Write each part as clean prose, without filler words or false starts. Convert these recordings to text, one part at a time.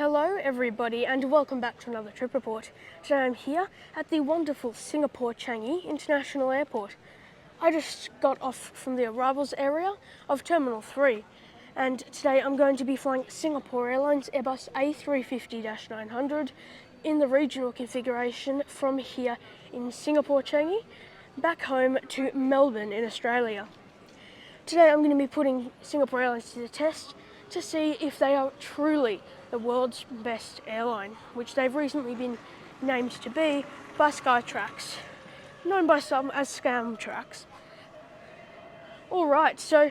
Hello everybody and welcome back to another trip report. Today I'm here at the wonderful Singapore Changi International Airport. I just got off from the arrivals area of Terminal 3 and today I'm going to be flying Singapore Airlines Airbus A350-900 in the regional configuration from here in Singapore Changi back home to Melbourne in Australia. Today I'm going to be putting Singapore Airlines to the test to see if they are truly the world's best airline, which they've recently been named to be by Skytrax, known by some as scam tracks. Alright, so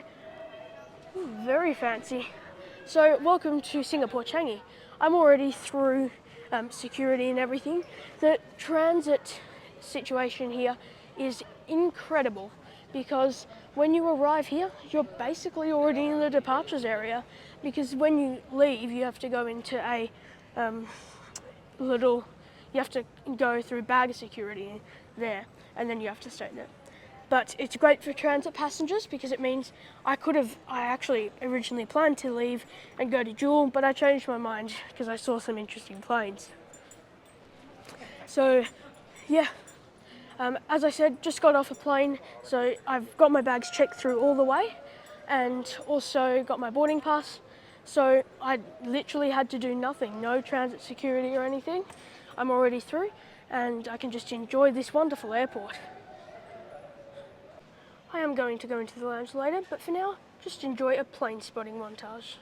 very fancy. So welcome to Singapore Changi. I'm already through security and everything. The transit situation here is incredible because when you arrive here, you're basically already in the departures area, because when you leave, you have to go into a you have to go through bag security there, and then you have to stay there. But it's great for transit passengers because it means I actually originally planned to leave and go to Jewel, but I changed my mind because I saw some interesting planes. So, yeah. As I said, just got off a plane, so I've got my bags checked through all the way and also got my boarding pass. So I literally had to do nothing, no transit security or anything. I'm already through and I can just enjoy this wonderful airport. I am going to go into the lounge later, but for now, just enjoy a plane spotting montage.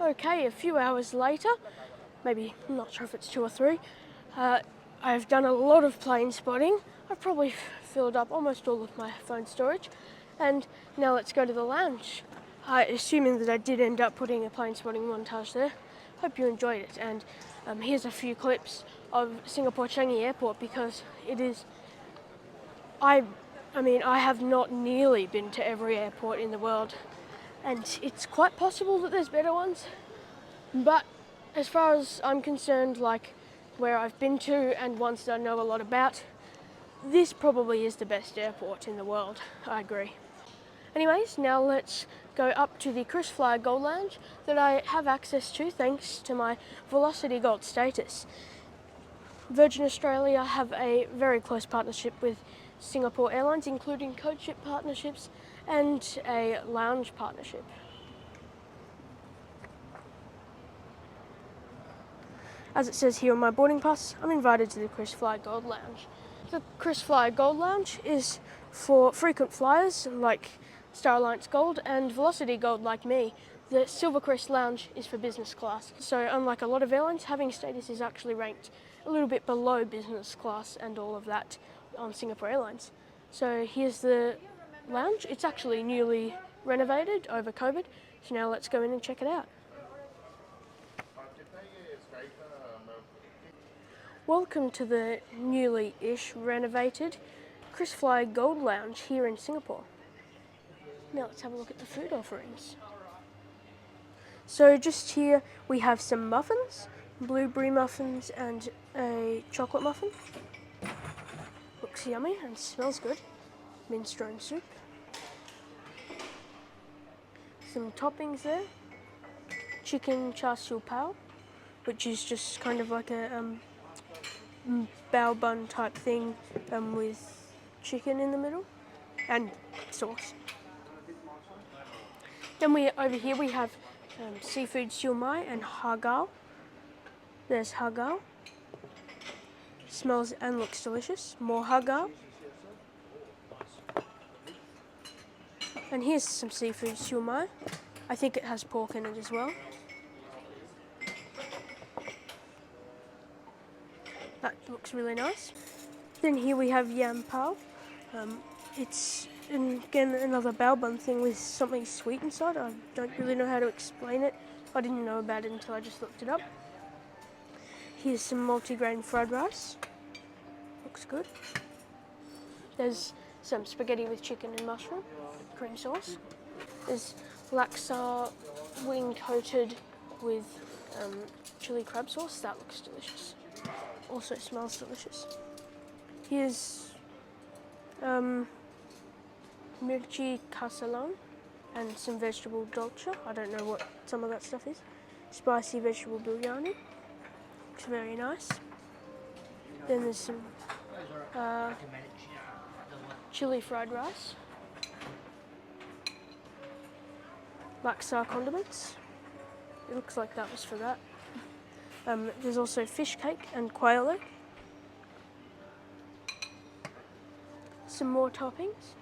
Okay, a few hours later, maybe, I'm not sure if it's 2 or 3, I've done a lot of plane spotting. I've probably filled up almost all of my phone storage, and now let's go to the lounge. Assuming that I did end up putting a plane spotting montage there, hope you enjoyed it, and here's a few clips of Singapore Changi Airport because it is, I mean, I have not nearly been to every airport in the world, and it's quite possible that there's better ones, but as far as I'm concerned, like where I've been to and ones that I know a lot about, this probably is the best airport in the world. I agree. Anyways, now let's go up to the KrisFlyer Gold Lounge that I have access to thanks to my Velocity Gold status. Virgin Australia have a very close partnership with Singapore Airlines, including codeship partnerships and a lounge partnership. As it says here on my boarding pass, I'm invited to the KrisFlyer Gold Lounge. The KrisFlyer Gold Lounge is for frequent flyers like Star Alliance Gold and Velocity Gold like me. The Silver Crest Lounge is for business class. So unlike a lot of airlines, having status is actually ranked a little bit below business class and all of that on Singapore Airlines. So here's the lounge. It's actually newly renovated over COVID, so now let's go in and check it out. Welcome to the newly-ish renovated KrisFlyer Gold Lounge here in Singapore. Now let's have a look at the food offerings. So just here we have some muffins, blueberry muffins and a chocolate muffin. Looks yummy and smells good. Minestrone soup. Some toppings there. Chicken char siu pao, which is just kind of like a bao bun type thing with chicken in the middle and sauce. Then over here we have seafood siu mai and hagao. There's hagao. Smells and looks delicious. More hagao. And here's some seafood siu mai. I think it has pork in it as well. That looks really nice. Then here we have yam pao. It's again another bao bun thing with something sweet inside. I don't really know how to explain it. I didn't know about it until I just looked it up. Here's some multi-grain fried rice. Looks good. There's some spaghetti with chicken and mushroom, cream sauce. There's laksa wing coated with chili crab sauce. That looks delicious. Also smells delicious. Here's mirchi kasalan and some vegetable dolce. I don't know what some of that stuff is. Spicy vegetable biryani. Looks very nice. Then there's some chili fried rice. Laksa condiments. It looks like that was for that. There's also fish cake and quail egg. Some more toppings,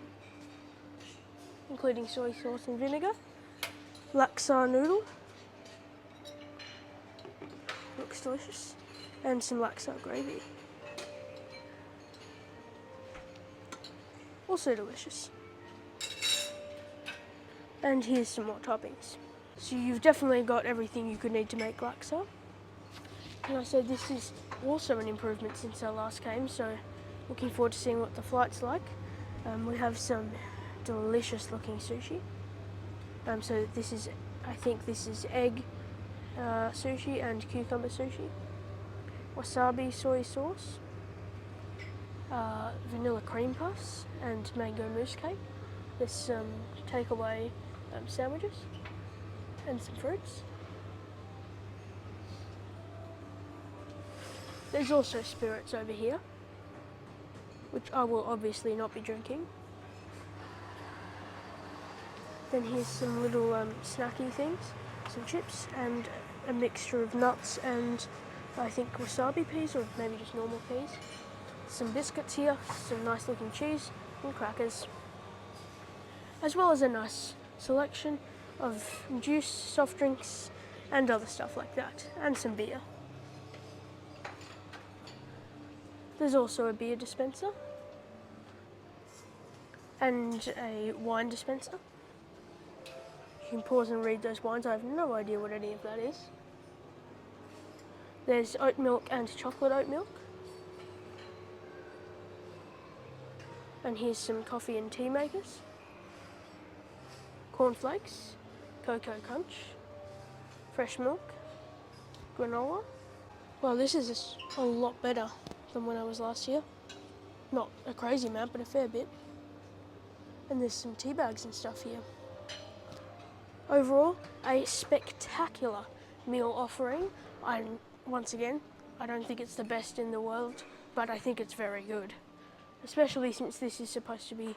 including soy sauce and vinegar. Laksa noodle. Looks delicious. And some laksa gravy. Also delicious. And here's some more toppings. So you've definitely got everything you could need to make laksa. And I said this is also an improvement since I last came, so looking forward to seeing what the flight's like. We have some delicious looking sushi. So this is, I think this is egg sushi and cucumber sushi. Wasabi soy sauce. Vanilla cream puffs and mango mousse cake. There's some takeaway sandwiches and some fruits. There's also spirits over here, which I will obviously not be drinking. Then here's some little snacky things, some chips and a mixture of nuts and I think wasabi peas or maybe just normal peas. Some biscuits here, some nice looking cheese and crackers, as well as a nice selection of juice, soft drinks and other stuff like that, and some beer. There's also a beer dispenser and a wine dispenser. You can pause and read those wines. I have no idea what any of that is. There's oat milk and chocolate oat milk. And here's some coffee and tea makers. Cornflakes, cocoa crunch, fresh milk, granola. Well, this is a lot better than when I was last year. Not a crazy amount, but a fair bit. And there's some tea bags and stuff here. Overall, a spectacular meal offering. Once again, I don't think it's the best in the world, but I think it's very good. Especially since this is supposed to be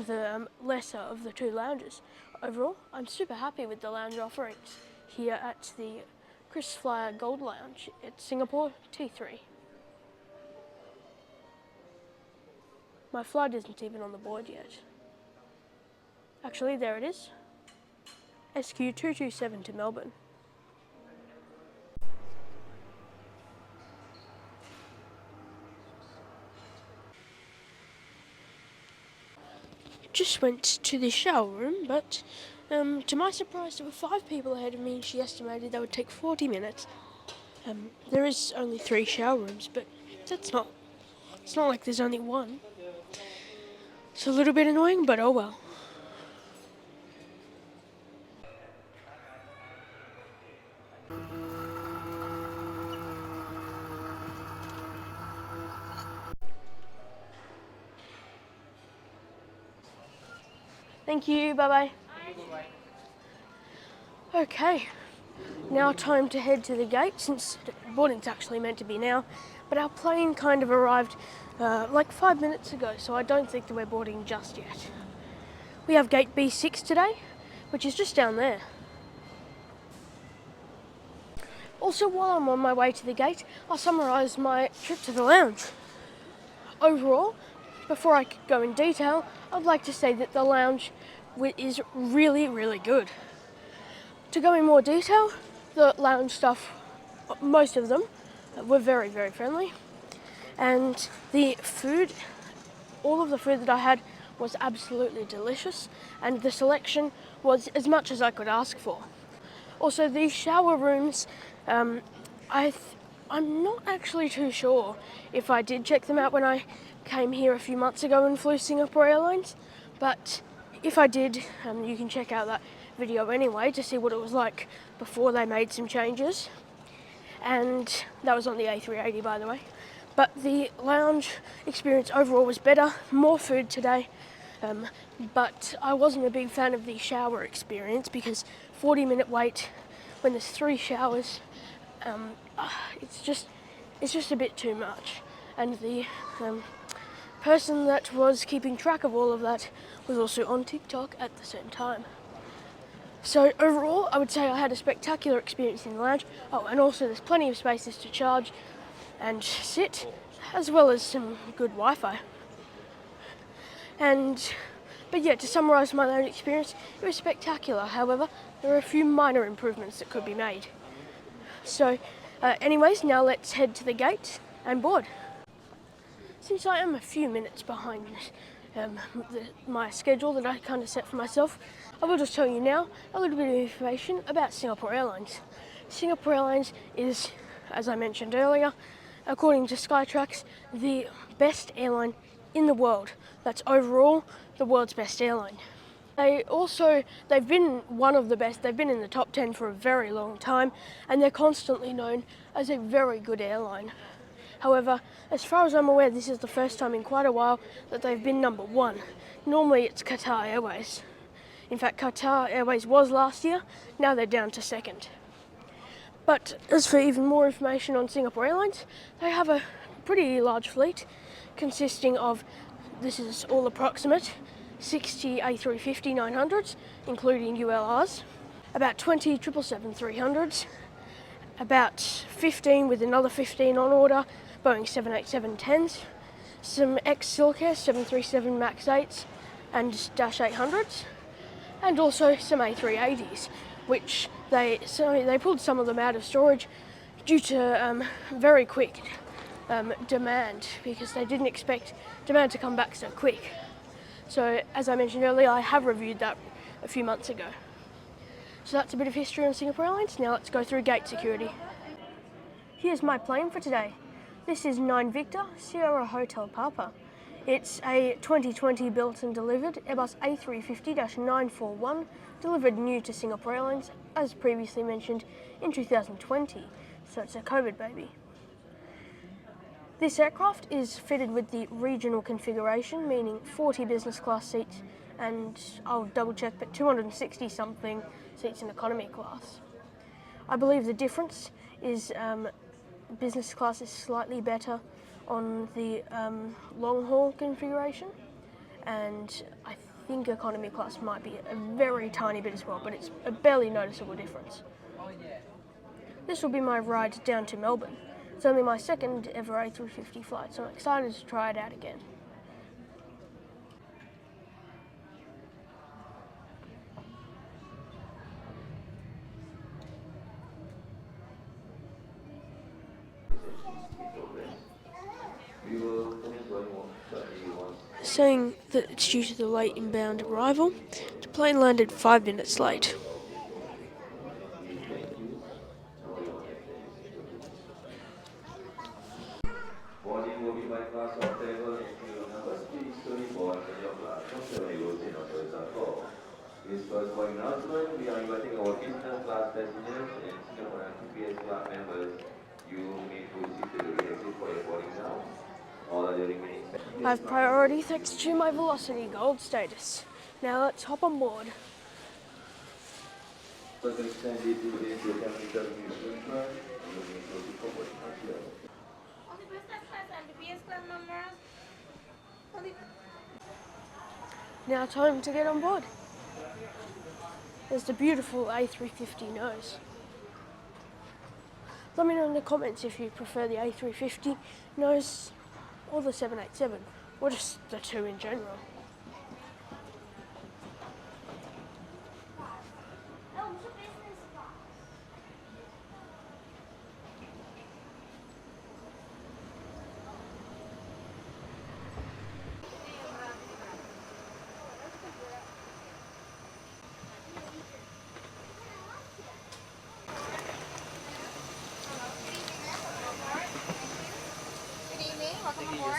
the lesser of the two lounges. Overall, I'm super happy with the lounge offerings here at the KrisFlyer Gold Lounge at Singapore T3. My flight isn't even on the board yet. Actually, there it is. SQ227 to Melbourne. just went to the shower room, but to my surprise there were 5 people ahead of me and she estimated that would take 40 minutes. There is only 3 shower rooms, but it's not like there's only one. It's a little bit annoying, but oh well. Thank you, bye-bye. Okay, now time to head to the gate, since boarding's actually meant to be now, but our plane kind of arrived like 5 minutes ago, so I don't think that we're boarding just yet. We have gate B6 today, which is just down there. Also, while I'm on my way to the gate, I'll summarise my trip to the lounge. Overall, before I go in detail, I'd like to say that the lounge is really, really good. To go in more detail, the lounge staff, most of them, were very, very friendly. And the food, all of the food that I had was absolutely delicious, and the selection was as much as I could ask for. Also, the shower rooms, I'm not actually too sure if I did check them out when I came here a few months ago and flew Singapore Airlines, but if I did, you can check out that video anyway to see what it was like before they made some changes. And that was on the A380, by the way. But the lounge experience overall was better, more food today, but I wasn't a big fan of the shower experience because 40-minute wait when there's 3 showers, it's just a bit too much. And the person that was keeping track of all of that was also on TikTok at the same time. So overall, I would say I had a spectacular experience in the lounge. Oh, and also there's plenty of spaces to charge and sit, as well as some good Wi-Fi. But yeah, to summarise my lounge experience, it was spectacular. However, there are a few minor improvements that could be made. So anyways, now let's head to the gate and board. Since I am a few minutes behind my schedule that I kind of set for myself, I will just tell you now a little bit of information about Singapore Airlines. Singapore Airlines is, as I mentioned earlier, according to Skytrax, the best airline in the world. That's overall the world's best airline. They've been one of the best. They've been in the top 10 for a very long time, and they're constantly known as a very good airline. However, as far as I'm aware, this is the first time in quite a while that they've been number 1. Normally it's Qatar Airways. In fact, Qatar Airways was last year, now they're down to 2nd. But as for even more information on Singapore Airlines, they have a pretty large fleet consisting of, this is all approximate, 60 A350-900s, including ULRs, about 20 777-300s, about 15 with another 15 on order, Boeing 787-10s, some ex-Silkair 737 MAX 8s and Dash 800s, and also some A380s, which they pulled some of them out of storage due to very quick demand, because they didn't expect demand to come back so quick. So as I mentioned earlier, I have reviewed that a few months ago. So that's a bit of history on Singapore Airlines. Now let's go through gate security. Here's my plane for today. This is 9 Victor Sierra Hotel Papa. It's a 2020 built and delivered Airbus A350-941, delivered new to Singapore Airlines, as previously mentioned, in 2020, so it's a COVID baby. This aircraft is fitted with the regional configuration, meaning 40 business class seats and, I'll double check, but 260 something seats in economy class. I believe the difference is business class is slightly better on the long haul configuration, and I think economy class might be a very tiny bit as well, but it's a barely noticeable difference. This will be my ride down to Melbourne. It's only my 2nd ever A350 flight, so I'm excited to try it out again. saying that it's due to the late inbound arrival. The plane landed 5 minutes late. Boarding will be by class of table into number 3 storyboard on your platform 7 numbers are 4. This first boarding announcement, we are inviting our business class passengers and Singapore and DPS club members. You may proceed to the exit for your boarding now. All other remaining passengers. I have priority thanks to my Velocity Gold status. Now let's hop on board. Further extended to the cabin terminal front, you may proceed for boarding as well. Only business class and DPS club members. Only. Now time to get on board. There's the beautiful A350 nose. Let me know in the comments if you prefer the A350 nose or the 787, or just the two in general.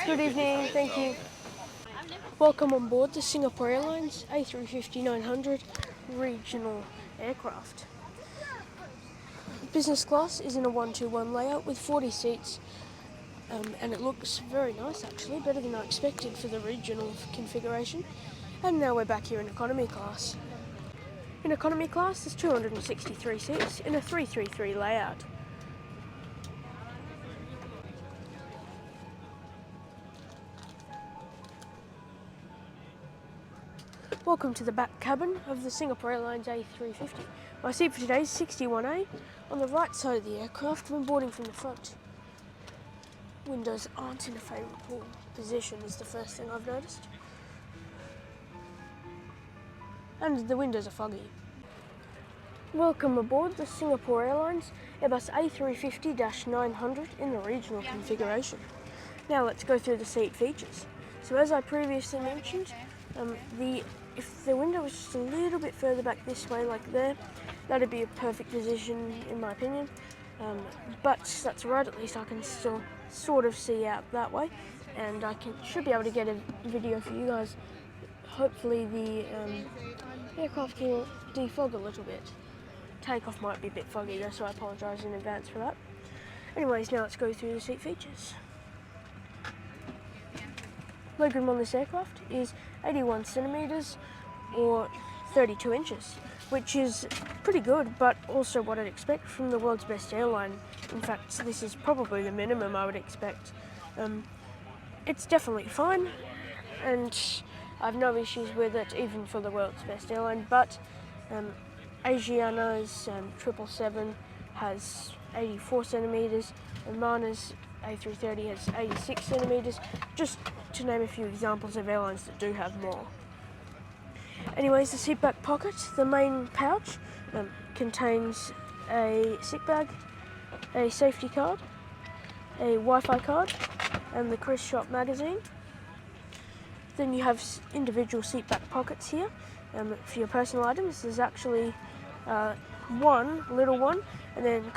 Good evening, thank you. Welcome on board the Singapore Airlines A350-900 regional aircraft. Business class is in a 121 layout with 40 seats, and it looks very nice actually, better than I expected for the regional configuration. And now we're back here in economy class. In economy class there's 263 seats in a 333 layout. Welcome to the back cabin of the Singapore Airlines A350. My seat for today is 61A, on the right side of the aircraft when boarding from the front. Windows aren't in a favourable position is the first thing I've noticed. And the windows are foggy. Welcome aboard the Singapore Airlines Airbus A350-900 in the regional configuration. Now let's go through the seat features. So as I previously mentioned, if the window was just a little bit further back this way, like there, that'd be a perfect position in my opinion. But that's right, at least I can still sort of see out that way, and I should be able to get a video for you guys. Hopefully the aircraft can defog a little bit. Takeoff might be a bit foggy though, so I apologise in advance for that. Anyways, now let's go through the seat features. Legroom on this aircraft is 81 centimetres or 32 inches, which is pretty good, but also what I'd expect from the world's best airline. In fact, this is probably the minimum I would expect. It's definitely fine, and I've no issues with it, even for the world's best airline, but Asiana's 777 has 84 centimetres, and Mana's A330 has 86 centimetres, just to name a few examples of airlines that do have more. Anyways, the seat back pocket, the main pouch, contains a sick bag, a safety card, a Wi-Fi card, and the KrisFlyer magazine. Then you have individual seat back pockets here for your personal items. There's actually one little one, and then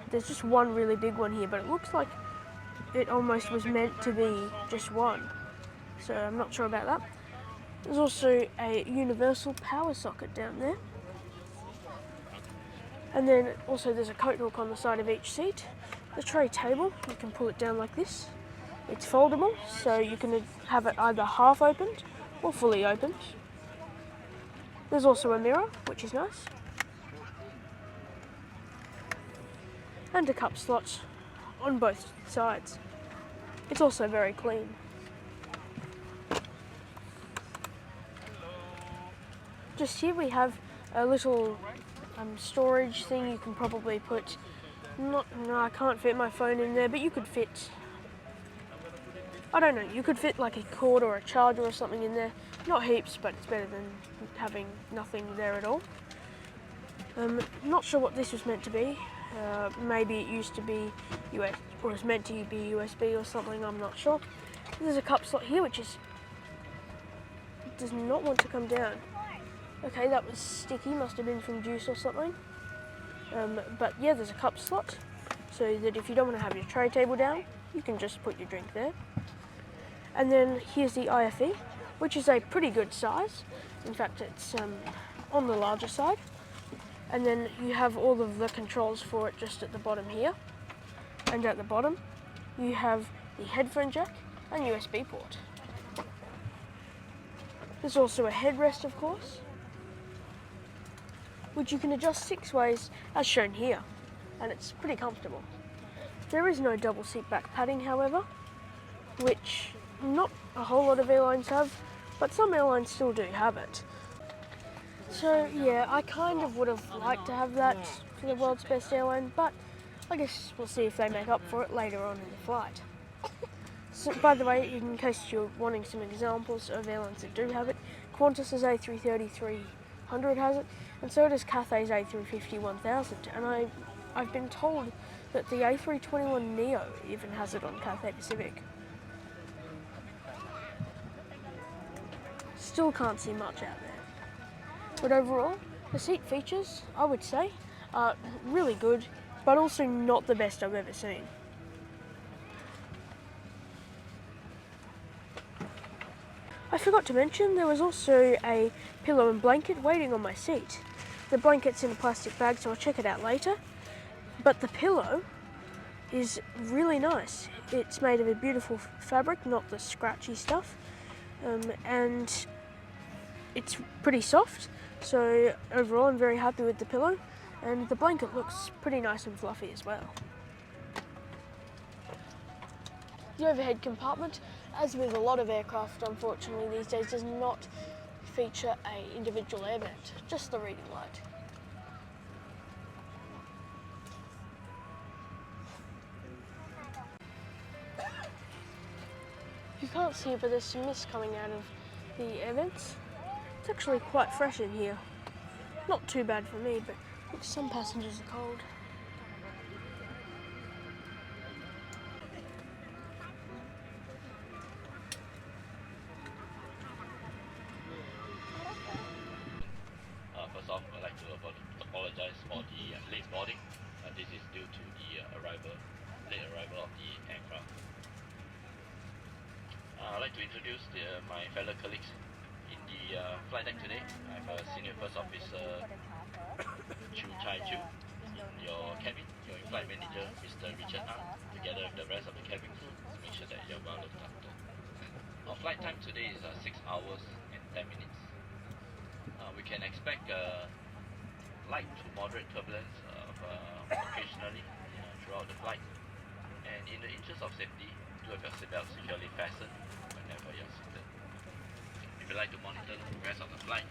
there's just one really big one here, but it looks like it almost was meant to be just one, so I'm not sure about that. There's also a universal power socket down there, and then also there's a coat hook on the side of each seat. The tray table, you can pull it down like this. It's foldable, so you can have it either half opened or fully opened. There's also a mirror, which is nice, and a cup slot on both sides. It's also very clean. Just here we have a little storage thing. You can probably put, no, I can't fit my phone in there, but you could fit, I don't know, you could fit like a cord or a charger or something in there. Not heaps, but it's better than having nothing there at all. Not sure what this was meant to be. Maybe it used to be US, or it's meant to be USB or something, I'm not sure. There's a cup slot here which does not want to come down. Okay, that was sticky, must have been from juice or something. But yeah, there's a cup slot, so that if you don't want to have your tray table down, you can just put your drink there. And then here's the IFE, which is a pretty good size. In fact, it's on the larger side. And then you have all of the controls for it just at the bottom here. And at the bottom, you have the headphone jack and USB port. There's also a headrest, of course, which you can adjust 6 ways as shown here, and it's pretty comfortable. There is no double seat back padding, however, which not a whole lot of airlines have, but some airlines still do have it. So yeah, I kind of would have liked to have that for the world's best airline, but I guess we'll see if they make up for it later on in the flight. So, by the way, in case you're wanting some examples of airlines that do have it, Qantas's A330-300 has it, and so does Cathay's A350-1000. And I've been told that the A321neo even has it on Cathay Pacific. Still can't see much out there. But overall, the seat features, I would say, are really good, but also not the best I've ever seen. I forgot to mention there was also a pillow and blanket waiting on my seat. The blanket's in a plastic bag, so I'll check it out later. But the pillow is really nice. It's made of a beautiful fabric, not the scratchy stuff, and it's pretty soft. So overall, I'm very happy with the pillow, and the blanket looks pretty nice and fluffy as well. The overhead compartment, as with a lot of aircraft unfortunately these days, does not feature an individual air vent, just the reading light. You can't see it, but there's some mist coming out of the air vents. It's actually quite fresh in here. Not too bad for me, but some passengers are cold. First off, I'd like to apologize for the late boarding. This is due to the late arrival of the aircraft. I'd like to introduce my fellow colleagues in the flight deck today. I have Senior First Officer Chu Chai Chu in your cabin, your in-flight manager Mr. Richard Ang, together with the rest of the cabin crew to make sure that you're well looked after. Our flight time today is 6 hours and 10 minutes. We can expect light to moderate turbulence occasionally throughout the flight. And in the interest of safety, do have your seatbelt securely fastened whenever you're seated. If you'd like to monitor the progress of the flight,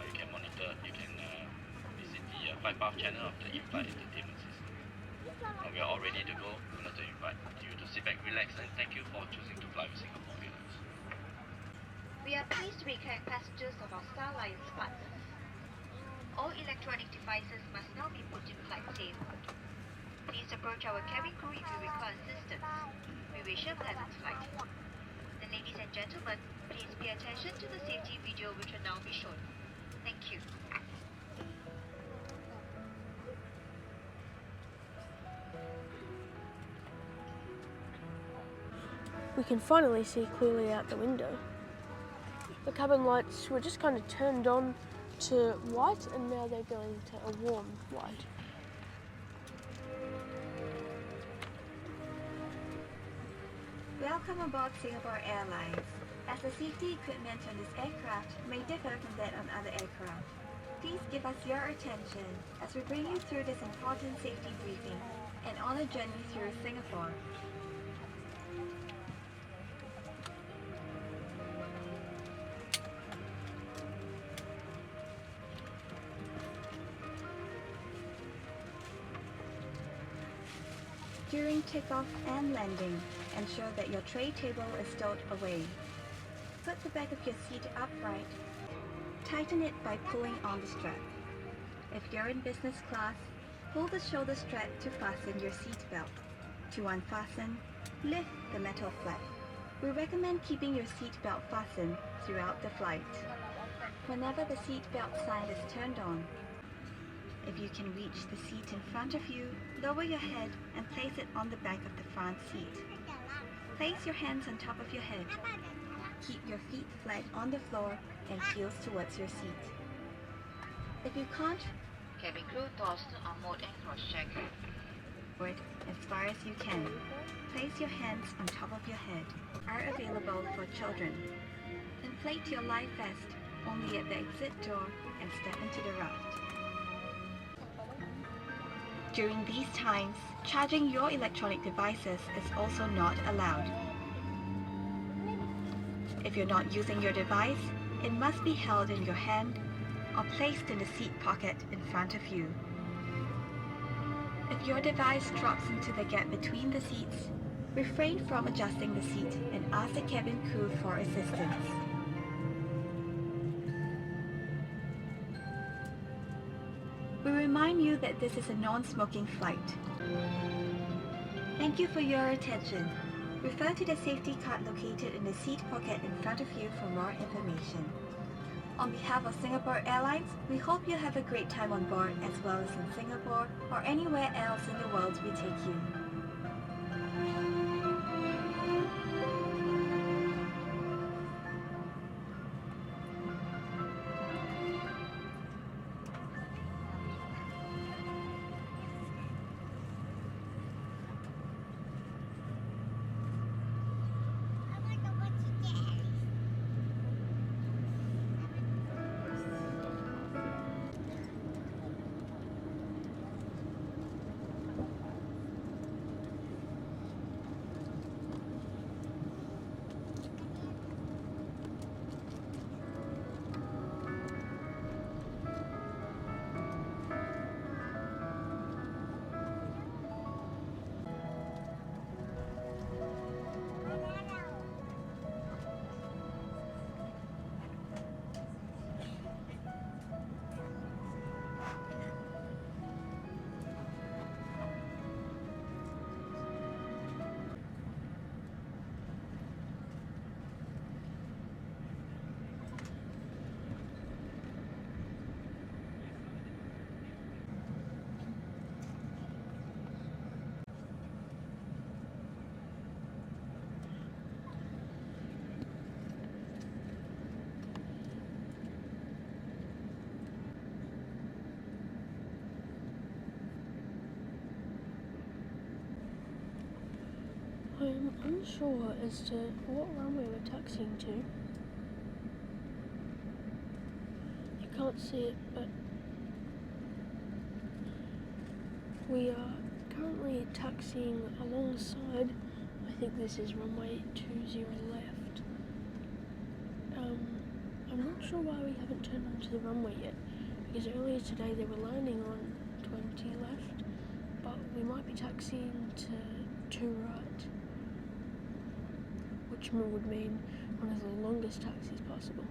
you can visit the flight path channel of the in-flight entertainment system. We are all ready to go. We'd like to invite you to sit back, relax, and thank you for choosing to fly with Singapore Airlines. We are pleased to be carrying passengers of our Star Alliance partners. All electronic devices must now be put in flight safe mode. Please approach our cabin crew if you require assistance. We wish you a pleasant flight. And ladies and gentlemen, please pay attention to the safety video which will now be shown. Thank you. We can finally see clearly out the window. The cabin lights were just kind of turned on to white, and now they're going to a warm white. Welcome aboard Singapore Airlines. As the safety equipment on this aircraft may differ from that on other aircraft, please give us your attention as we bring you through this important safety briefing and on a journey through Singapore. During takeoff and landing, ensure that your tray table is stowed away. Put the back of your seat upright. Tighten it by pulling on the strap. If you're in business class, pull the shoulder strap to fasten your seat belt. To unfasten, lift the metal flap. We recommend keeping your seatbelt fastened throughout the flight. Whenever the seatbelt sign is turned on, if you can reach the seat in front of you, lower your head and place it on the back of the front seat. Place your hands on top of your head. Keep your feet flat on the floor and heels towards your seat. If you can't, Cabin crew doors are mode and cross-check. forward as far as you can. Place your hands on top of your head. Are available for children. Inflate your life vest only at the exit door and step into the raft. During these times, charging your electronic devices is also not allowed. If you're not using your device, it must be held in your hand or placed in the seat pocket in front of you. If your device drops into the gap between the seats, refrain from adjusting the seat and ask the cabin crew for assistance. We remind you that this is a non-smoking flight. Thank you for your attention. Refer to the safety card located in the seat pocket in front of you for more information. On behalf of Singapore Airlines, we hope you have a great time on board as well as in Singapore or anywhere else in the world we take you. I'm unsure as to what runway we're taxiing to. You can't see it, but we are currently taxiing alongside, I think this is runway 20 left. I'm not sure why we haven't turned onto the runway yet, because earlier today they were landing on 20 left, but we might be taxiing to 2 right, which would mean one of the longest taxis possible.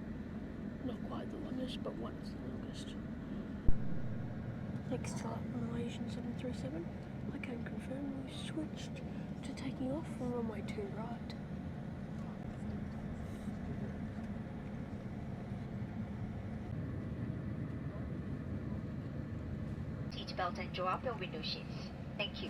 Not quite the longest, but one of the longest. Next to Malaysian 737, I can confirm we've switched to taking off from runway 2 right. Seatbelt and draw up your window sheets. Thank you.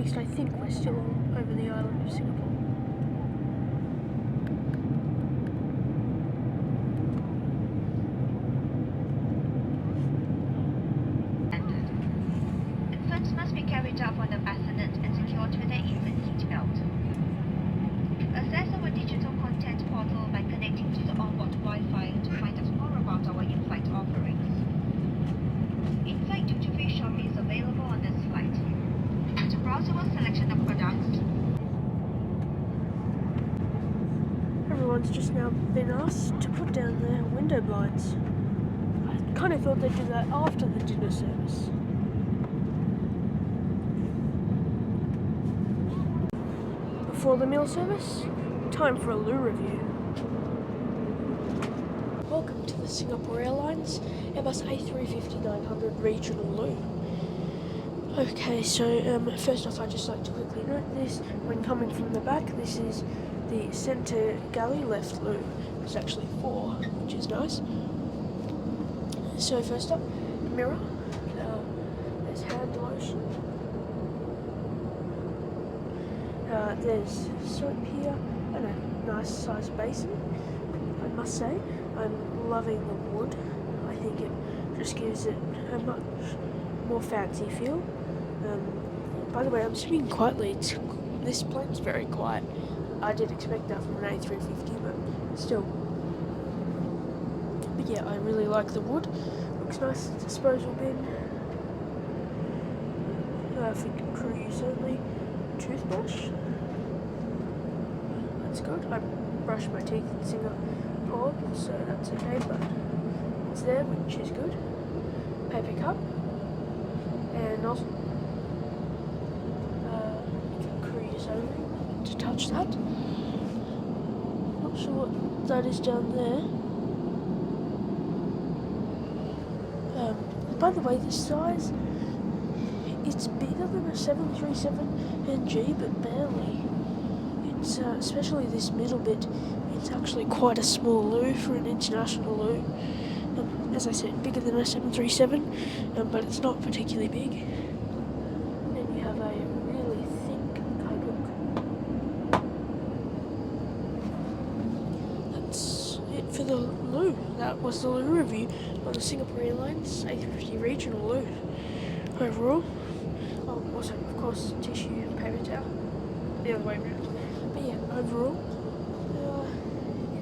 least I think we're still over the island of Singapore. Infants must be carried up on the bassinet and secured to their infant seatbelt. Access our digital content portal by connecting to the onboard Wi-Fi to find out more about our in-flight offerings. In-flight duty-free shopping is available on this flight. To browse our selection of products, Everyone's just now been asked to put down their window blinds. I kind of thought they'd do that after the dinner service. Before the meal service, time for a loo review. Welcome to the Singapore Airlines Airbus A350-900 regional loo. Okay, so first off, I'd just like to quickly note this. When coming from the back, this is the centre galley left loo. There's actually 4, which is nice. So first up, mirror. There's hand lotion. There's soap here and a nice sized basin. I must say, I'm loving the wood. I think it just gives it a much more fancy feel. By the way, I'm speaking quietly. This plane's very quiet. I did expect that from an A350, but still. But yeah, I really like the wood. Looks nice. Disposal bin. For crew use only. Toothbrush. That's good. I brush my teeth in Singapore, so that's okay, but it's there, which is good. Paper cup. And also crew use only. To touch that. Not sure what that is down there. By the way, this size, it's bigger than a 737NG, but barely. It's especially this middle bit. It's actually quite a small loo for an international loo. As I said, bigger than a 737, but it's not particularly big. Then you have a really thick coat. That's it for the loo. That was the loo review on the Singapore Airlines A350 regional loo. Overall, also of course tissue and paper towel, the other way around. But yeah, overall,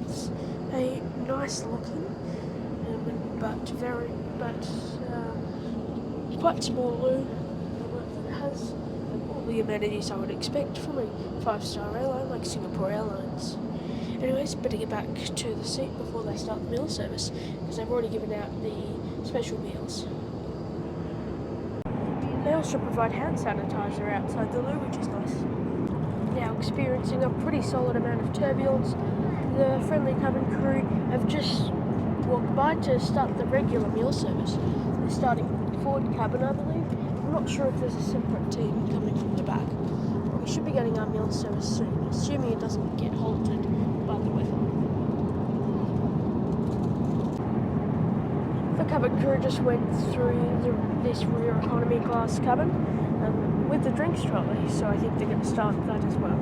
it's a nice looking, but quite small loo. It has all the amenities I would expect from a 5-star airline like Singapore Airlines. Anyways, better get back to the seat before they start the meal service, because they've already given out the special meals. They also provide hand sanitizer outside the loo, which is nice. Now experiencing a pretty solid amount of turbulence, the friendly cabin crew have just walked by to start the regular meal service. They're starting forward cabin, I believe. I'm not sure if there's a separate team coming from the back. But we should be getting our meal service soon, assuming it doesn't get halted by the weather. The cabin crew just went through this rear economy class cabin with the drinks trolley, so I think they're going to start that as well.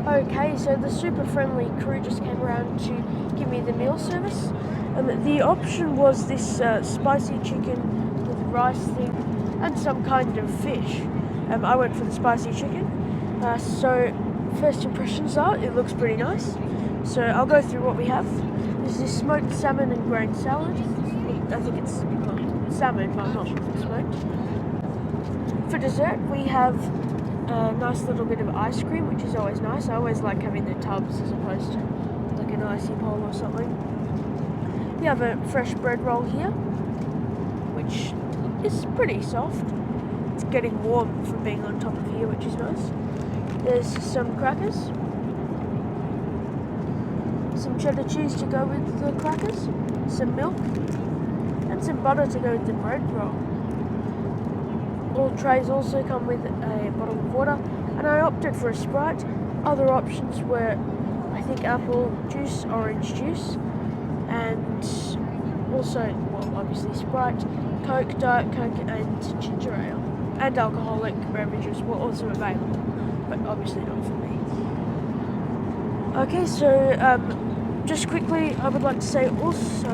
Okay, so the super friendly crew just came around to give me the meal service. The option was this spicy chicken with rice thing and some kind of fish. I went for the spicy chicken. So first impressions are, it looks pretty nice. So I'll go through what we have. There's this smoked salmon and grain salad. I think it's salmon, but I'm not sure if it's smoked. For dessert, we have a nice little bit of ice cream, which is always nice. I always like having the tubs as opposed to like an icy bowl or something. We have a fresh bread roll here, which is pretty soft. It's getting warm from being on top of here, which is nice. There's some crackers, some cheddar cheese to go with the crackers, some milk, and some butter to go with the bread roll. All trays also come with a bottle of water, and I opted for a Sprite. Other options were, I think, apple juice, orange juice, and also, well, obviously Sprite, Coke, Diet Coke, and ginger ale. And alcoholic beverages were also available, but obviously not for me. Okay, so just quickly, I would like to say also,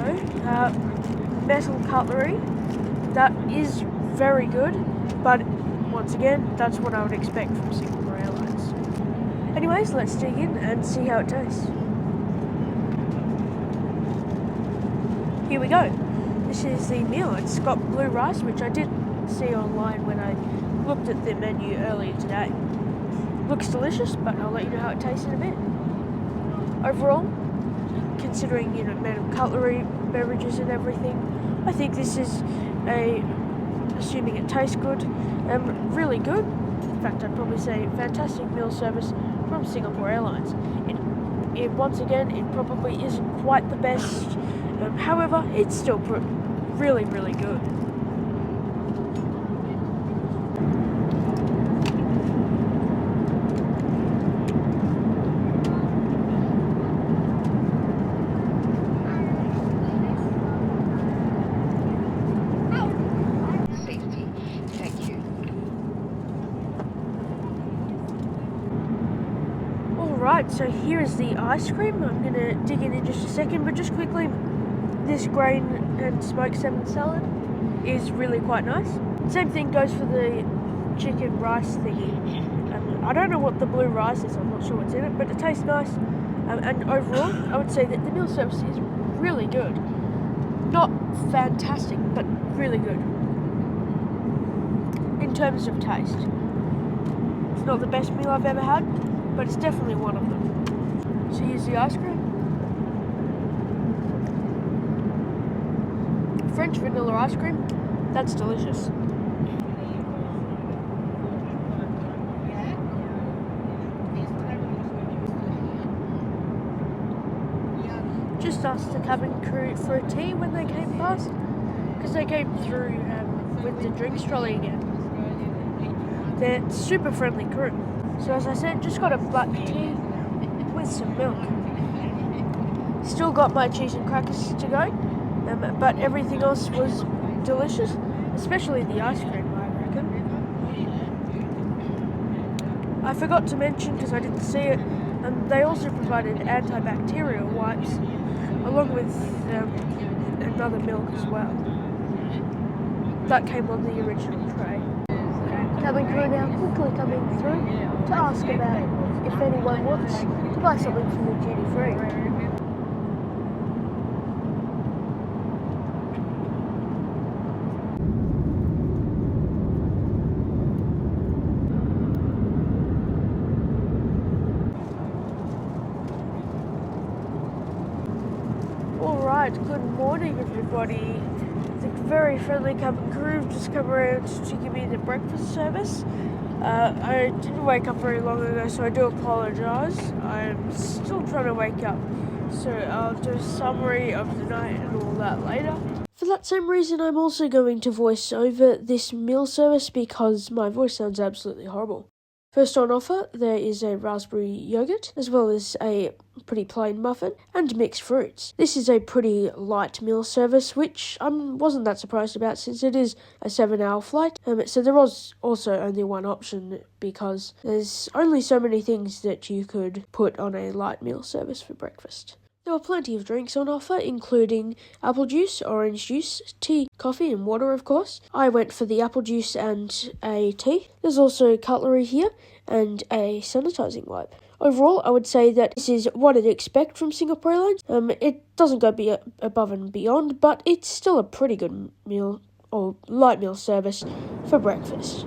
metal cutlery, that is very good, but once again, that's what I would expect from Singapore Airlines. Anyways, let's dig in and see how it tastes. Here we go. This is the meal. It's got blue rice, which I did see online when I looked at the menu earlier today. Looks delicious, but I'll let you know how it tastes in a bit. Overall, considering, you know, metal cutlery, beverages and everything, I think this is assuming it tastes good, really good. In fact, I'd probably say fantastic meal service from Singapore Airlines. It once again, it probably isn't quite the best, however, it's still really, really good. Safety. Thank you. Alright, so here is the ice cream. I'm going to dig in just a second, but just quickly, this grain and smoked salmon salad is really quite nice. Same thing goes for the chicken rice thingy. I don't know what the blue rice is, I'm not sure what's in it, but it tastes nice. And overall, I would say that the meal service is really good. Not fantastic, but really good. In terms of taste. It's not the best meal I've ever had, but it's definitely one of them. So here's the ice cream. French vanilla ice cream, that's delicious. Just asked the cabin crew for a tea when they came past, because they came through with the drinks trolley again. They're super friendly crew. So as I said, just got a black tea with some milk. Still got my cheese and crackers to go, but everything else was delicious, especially the ice cream, I reckon. I forgot to mention, because I didn't see it, they also provided antibacterial wipes, along with another milk as well. That came on the original tray. Cabin crew now quickly coming through to ask about if anyone wants to buy something from the duty free. Alright, good morning everybody. The very friendly cabin crew have just come around to give me the breakfast service. I didn't wake up very long ago, so I do apologise. I'm still trying to wake up, so I'll do a summary of the night and all that later. For that same reason, I'm also going to voice over this meal service because my voice sounds absolutely horrible. First on offer, there is a raspberry yogurt, as well as a pretty plain muffin, and mixed fruits. This is a pretty light meal service, which I wasn't that surprised about since it is a 7-hour flight. So there was also only one option because there's only so many things that you could put on a light meal service for breakfast. There were plenty of drinks on offer, including apple juice, orange juice, tea, coffee and water, of course. I went for the apple juice and a tea. There's also cutlery here and a sanitising wipe. Overall, I would say that this is what I'd expect from Singapore Airlines. It doesn't go above and beyond, but it's still a pretty good meal or light meal service for breakfast.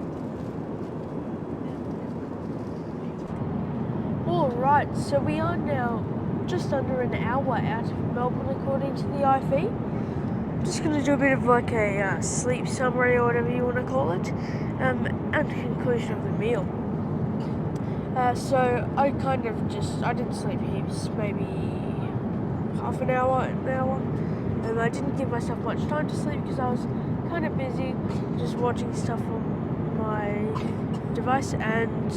Alright, so we are now just under an hour out of Melbourne according to the IFE. I'm just going to do a bit of like a sleep summary or whatever you want to call it, and conclusion of the meal. So I didn't sleep heaps, maybe half an hour, and I didn't give myself much time to sleep because I was kind of busy just watching stuff on my device and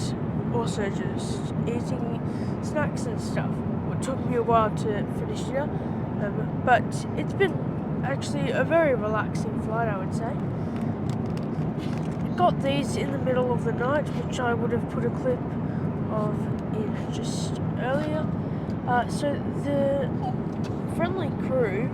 also just eating snacks and stuff. It took me a while to finish dinner, But it's been actually a very relaxing flight, I would say. Got these in the middle of the night, which I would have put a clip of in just earlier. So the friendly crew,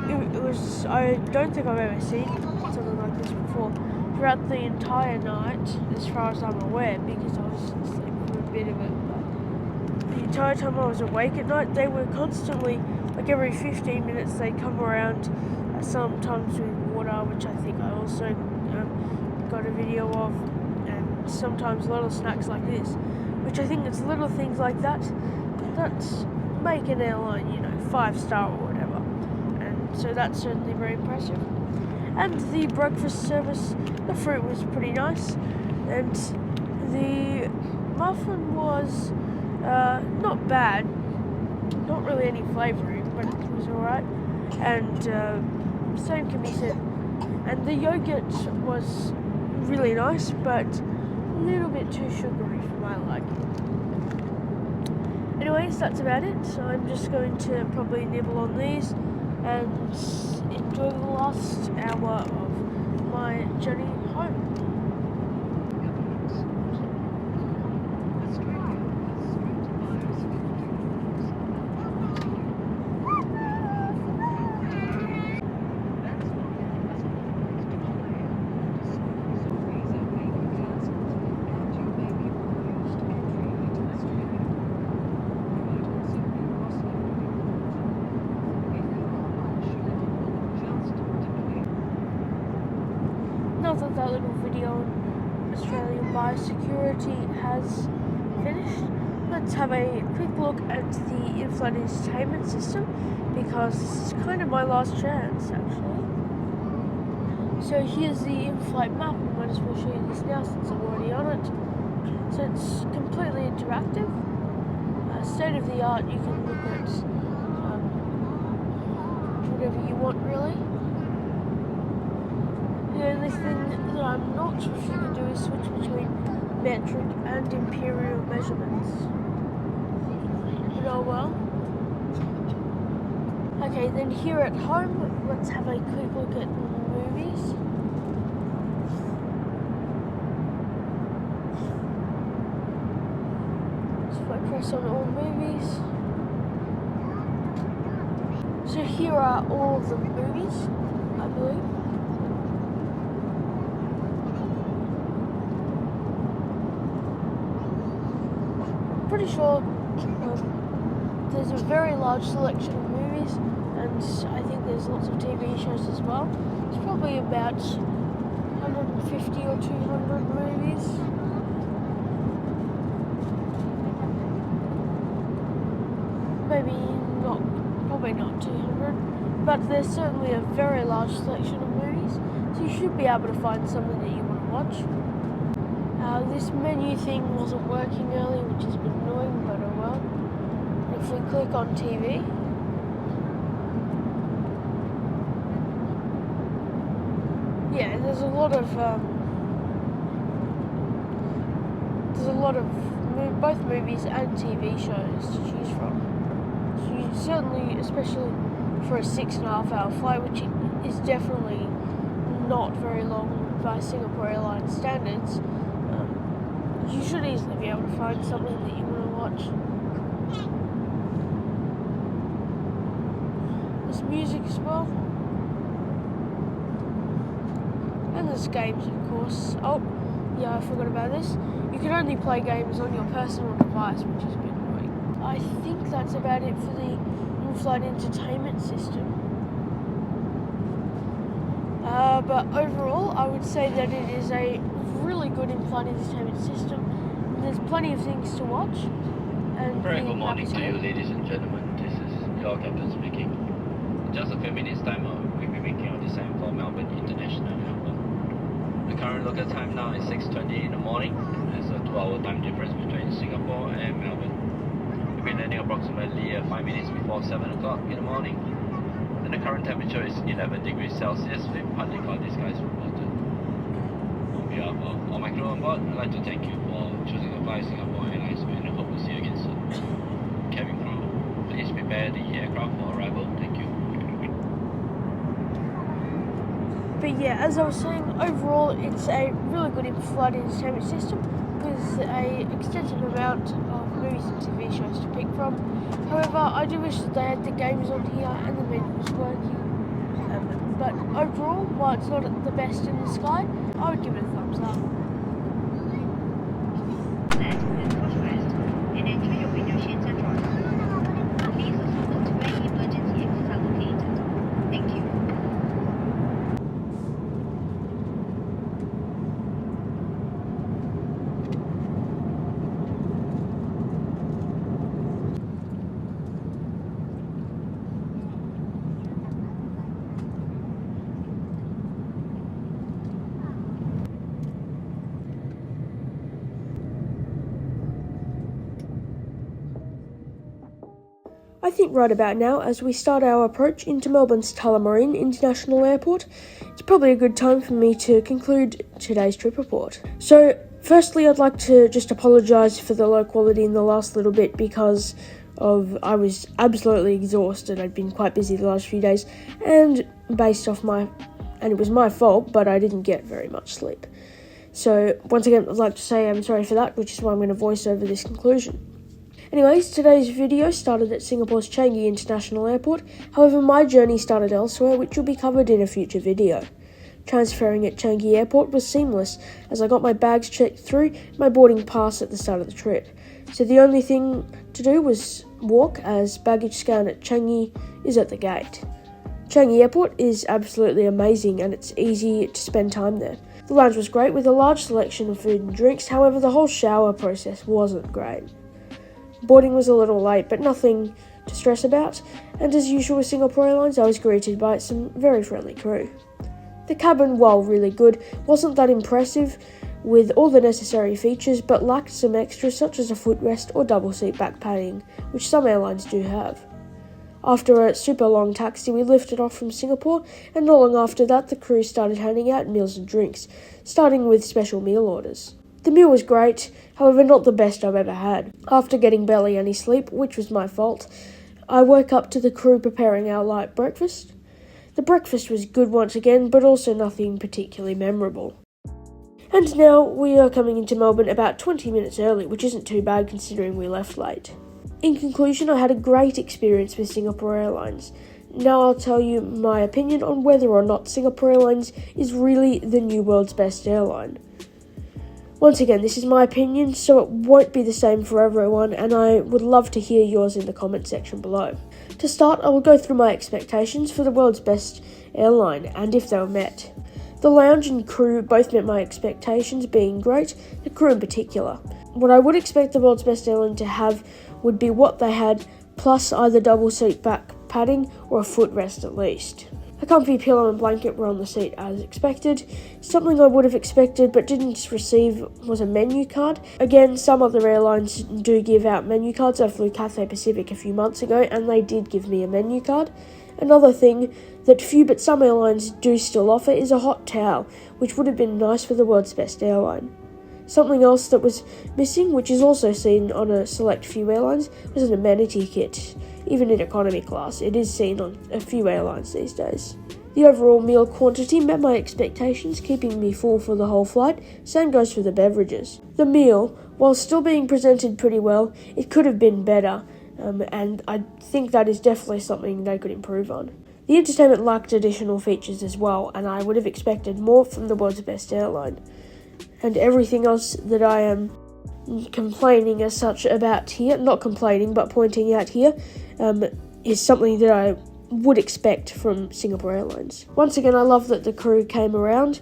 it was, I don't think I've ever seen something like this before. Throughout the entire night, as far as I'm aware, because I was asleep for a bit of it, but the entire time I was awake at night, they were constantly, like every 15 minutes, they'd come around, sometimes with water, which I think I also got a video of, and sometimes little snacks like this, which I think it's little things like that make an airline, 5-star or whatever, and so that's certainly very impressive. And the breakfast service, the fruit was pretty nice, and the muffin was not bad, not really any flavouring, but it was alright, and same can be said. And the yogurt was really nice, but a little bit too sugary for my liking. Anyways, that's about it. So I'm just going to probably nibble on these and enjoy the last hour of my journey home. Now that little video on Australian biosecurity has finished, let's have a quick look at the in-flight entertainment system, because this is kind of my last chance actually. So here's the in-flight map. I might as well show you this now since I'm already on it. So it's completely interactive, state of the art. You can look at whatever you want really. The only thing that I'm not sure if you can do is switch between metric and imperial measurements. But oh well. Okay, then here at home, let's have a quick look at movies. So if I press on all movies. So here are all of the movies, I believe. Pretty sure there's a very large selection of movies, and I think there's lots of TV shows as well. It's probably about 150 or 200 movies. Maybe not, probably not 200, but there's certainly a very large selection of movies, so you should be able to find something that you want to watch. This menu thing wasn't working earlier, which has been annoying, but oh well. If we click on TV, yeah, there's a lot of both movies and TV shows to choose from. So you certainly, especially for a 6.5 hour flight, which is definitely not very long by Singapore Airlines standards, you should easily be able to find something that you want to watch. There's music as well. And there's games, of course. Oh, yeah, I forgot about this. You can only play games on your personal device, which is a bit annoying. I think that's about it for the in-flight entertainment system. But overall, I would say that it is a really good in-flight entertainment system. There's plenty of things to watch. And very good morning to you, ladies and gentlemen. This is your captain speaking. In just a few minutes time, we'll be making our descent for Melbourne International Airport. The current local time now is 6:20 in the morning. There's a 2-hour time difference between Singapore and Melbourne. We'll be landing approximately 5 minutes before 7 o'clock in the morning. And the current temperature is 11 degrees Celsius with partly cloudy skies reported. On behalf of all my crew on board, I'd like to thank you for choosing to fly Singapore Airlines, and I hope to see you again soon. Cabin crew, please prepare the aircraft for arrival. Thank you. But yeah, as I was saying, overall it's a really good in-flight entertainment system with an extensive amount of movies and TV shows to pick from. However, I do wish that they had the games on here and the menu was working. But overall, while it's not the best in the sky, I would give it a thumbs up. And enjoy your window shades and drawers. Please also note where emergency exits are located. Thank you. I think right about now, as we start our approach into Melbourne's Tullamarine International Airport, it's probably a good time for me to conclude today's trip report. So, firstly, I'd like to just apologise for the low quality in the last little bit because I was absolutely exhausted. I'd been quite busy the last few days, and it was my fault, but I didn't get very much sleep. So, once again, I'd like to say I'm sorry for that, which is why I'm going to voice over this conclusion. Anyways, today's video started at Singapore's Changi International Airport, however my journey started elsewhere, which will be covered in a future video. Transferring at Changi Airport was seamless, as I got my bags checked through my boarding pass at the start of the trip. So the only thing to do was walk, as baggage scan at Changi is at the gate. Changi Airport is absolutely amazing and it's easy to spend time there. The lounge was great with a large selection of food and drinks, however the whole shower process wasn't great. Boarding was a little late, but nothing to stress about, and as usual with Singapore Airlines, I was greeted by some very friendly crew. The cabin, while really good, wasn't that impressive with all the necessary features, but lacked some extras such as a footrest or double seat back padding, which some airlines do have. After a super long taxi, we lifted off from Singapore, and not long after that, the crew started handing out meals and drinks, starting with special meal orders. The meal was great, however not the best I've ever had. After getting barely any sleep, which was my fault, I woke up to the crew preparing our light breakfast. The breakfast was good once again, but also nothing particularly memorable. And now we are coming into Melbourne about 20 minutes early, which isn't too bad considering we left late. In conclusion, I had a great experience with Singapore Airlines. Now I'll tell you my opinion on whether or not Singapore Airlines is really the new world's best airline. Once again, this is my opinion, so it won't be the same for everyone, and I would love to hear yours in the comment section below. To start, I will go through my expectations for the world's best airline, and if they were met. The lounge and crew both met my expectations, being great, the crew in particular. What I would expect the world's best airline to have would be what they had, plus either double seat back padding or a footrest at least. A comfy pillow and blanket were on the seat as expected. Something I would have expected but didn't receive was a menu card. Again, some other airlines do give out menu cards. I flew Cathay Pacific a few months ago and they did give me a menu card. Another thing that few but some airlines do still offer is a hot towel, which would have been nice for the world's best airline. Something else that was missing, which is also seen on a select few airlines, was an amenity kit. Even in economy class, it is seen on a few airlines these days. The overall meal quantity met my expectations, keeping me full for the whole flight. Same goes for the beverages. The meal, while still being presented pretty well, it could have been better, and I think that is definitely something they could improve on. The entertainment lacked additional features as well, and I would have expected more from the world's best airline. And everything else that I am complaining as such about here, not complaining but pointing out here, is something that I would expect from Singapore Airlines. Once again, I love that the crew came around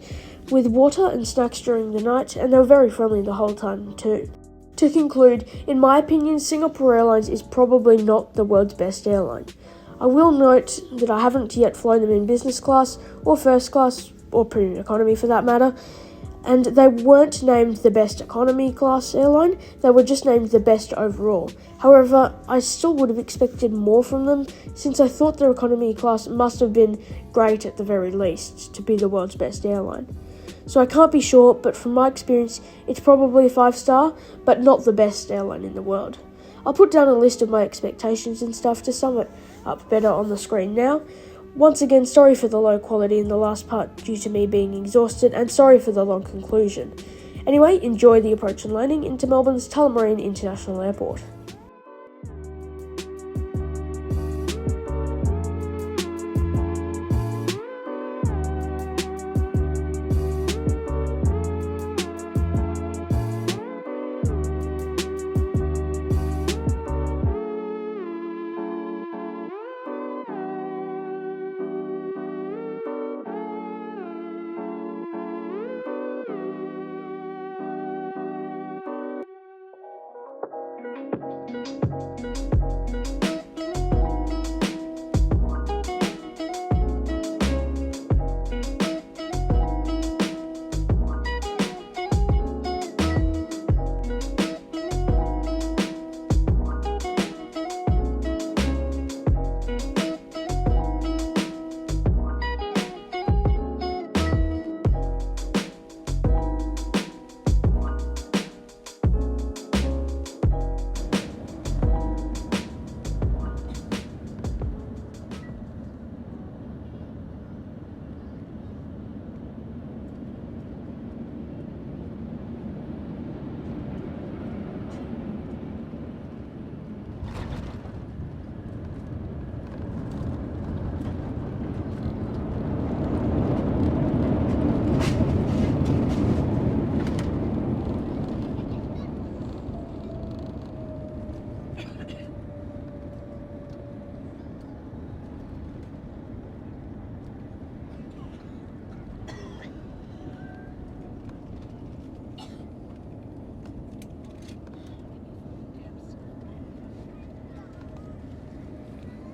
with water and snacks during the night, and they were very friendly the whole time too. To conclude, in my opinion, Singapore Airlines is probably not the world's best airline. I will note that I haven't yet flown them in business class or first class or premium economy for that matter, and they weren't named the best economy class airline, they were just named the best overall. However, I still would have expected more from them, since I thought their economy class must have been great at the very least to be the world's best airline. So I can't be sure, but from my experience, it's probably a 5-star, but not the best airline in the world. I'll put down a list of my expectations and stuff to sum it up better on the screen now. Once again, sorry for the low quality in the last part due to me being exhausted, and sorry for the long conclusion. Anyway, enjoy the approach and landing into Melbourne's Tullamarine International Airport.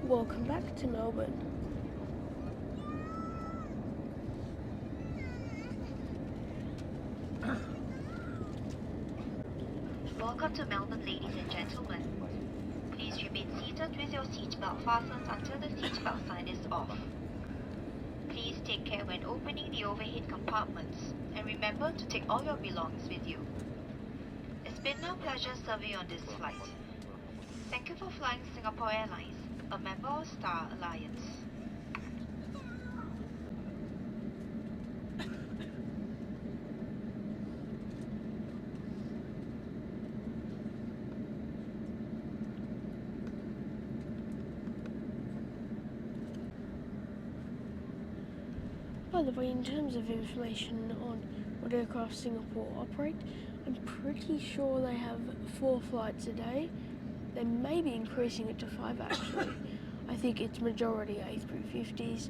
Welcome back to Melbourne. Welcome to Melbourne, ladies and gentlemen. Please remain seated with your seatbelt fastened until the seatbelt sign is off. Please take care when opening the overhead compartments, and remember to take all your belongings with you. It's been a pleasure serving you on this flight. Thank you for flying Singapore Airlines, a member of Star Alliance. By the way, in terms of information on what aircraft Singapore operate, I'm pretty sure they have 4 flights a day. They may be increasing it to 5 actually. I think it's majority A350s.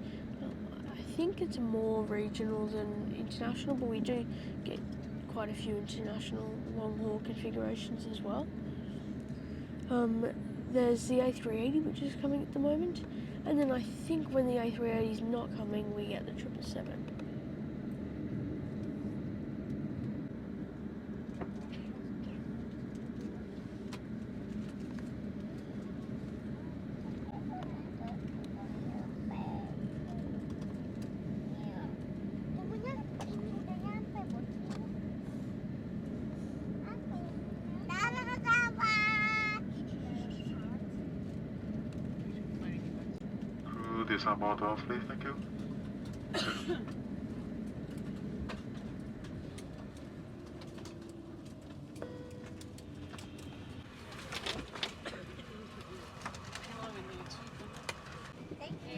I think it's more regional than international, but we do get quite a few international long-haul configurations as well. There's the A380, which is coming at the moment, and then I think when the A380 is not coming, we get the 777. Disembark off, please, thank you.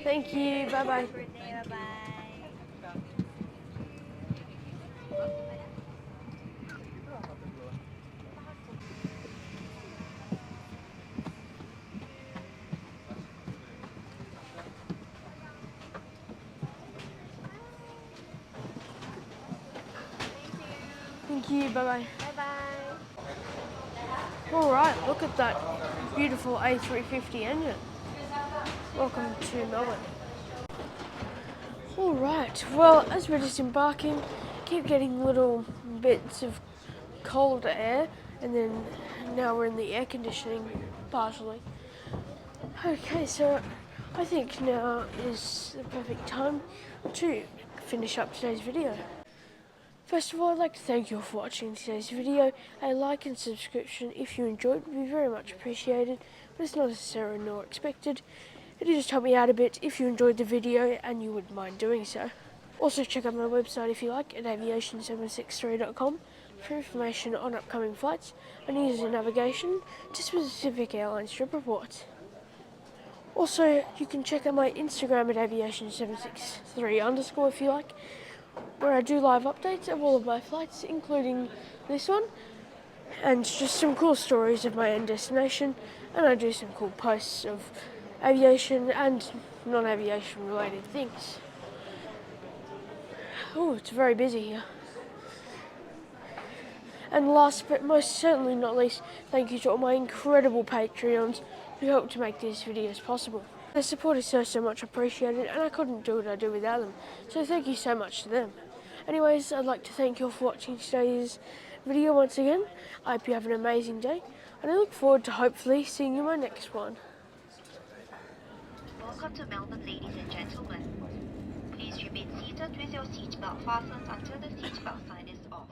Thank you, bye-bye. Thank you, bye-bye. Bye-bye. Alright, look at that beautiful A350 engine. Welcome to Melbourne. Alright, well, as we're disembarking, keep getting little bits of cold air, and then now we're in the air conditioning partially. Okay, so I think now is the perfect time to finish up today's video. First of all, I'd like to thank you all for watching today's video. A like and subscription if you enjoyed would be very much appreciated, but it's not necessary nor expected. It'd just help me out a bit if you enjoyed the video and you wouldn't mind doing so. Also check out my website if you like at aviation763.com for information on upcoming flights and user navigation to specific airline trip reports. Also, you can check out my Instagram at aviation763_ if you like, where I do live updates of all of my flights, including this one, and just some cool stories of my end destination, and I do some cool posts of aviation and non-aviation related things. Oh, it's very busy here. And last but most certainly not least, thank you to all my incredible Patreons who help to make these videos possible. Their support is so much appreciated, and I couldn't do what I do without them, so thank you so much to them. Anyways, I'd like to thank you all for watching today's video once again. I hope you have an amazing day, and I look forward to hopefully seeing you in my next one. Welcome to Melbourne, ladies and gentlemen. Please remain seated with your seatbelt fastened until the seatbelt sign is off.